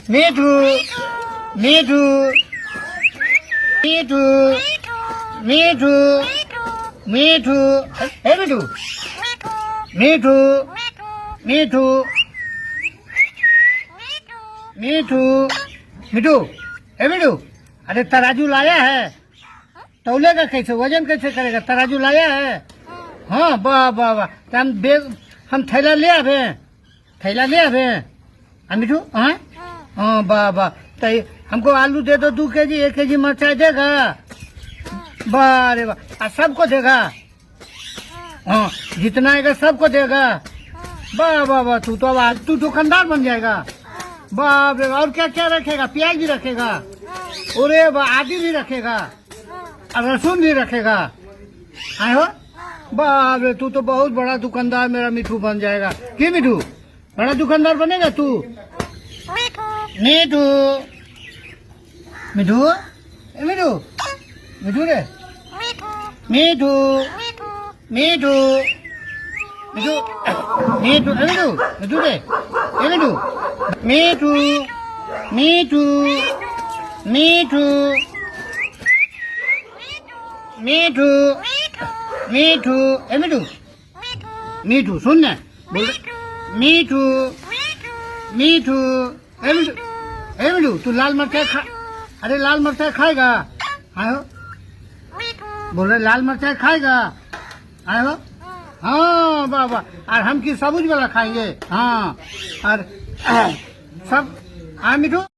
मीठू मीठू मीठू मीठू मीठू हे मीठू मीठू मीठू मीठू मीठू हे मीठू, अरे तराजू लाया है? तौलेगा कैसे, वजन कैसे करेगा? तराजू लाया है? हाँ वाह वाह वाह, तो हम थैला ले आवे, थैला ले आवे। मीठू हाँ हाँ वाह वाह, तो हमको आलू दे दो 2 kg, 1 kg मिर्चाई देगा? वाह रे वाह, सबको देगा? हाँ जितना आएगा सबको देगा? वाह वाह वाह, तू तो अब तू दुकानदार बन जाएगा। बाप रे, और क्या क्या रखेगा? प्याज भी रखेगा? अरे वाह, आदि भी रखेगा और लहसुन भी रखेगा? आए हो बाप रे, तू तो बहुत बड़ा दुकानदार मेरा मीठू बन जाएगा। क्यों मीठू, बड़ा दुकानदार बनेगा तू? मीठू मीठू मीठू मीठू रे मीठू मीठू मीठू मीठू मीठू मीठू रे मीठू मीठू मीठू मीठू मीठू मीठू ए मीठू मीठू सुन ना, बोल मीठू मीठू ए मीठू ए मीठू, तू लाल मिर्चाई खा, अरे लाल मिर्चाई खाएगा? आए हो, बोल रहे लाल मिर्चाई खाएगा? आए हो हाँ वाह वाह, और हम की सबूज वाला खाएंगे? हाँ और सब। हाँ मीठू।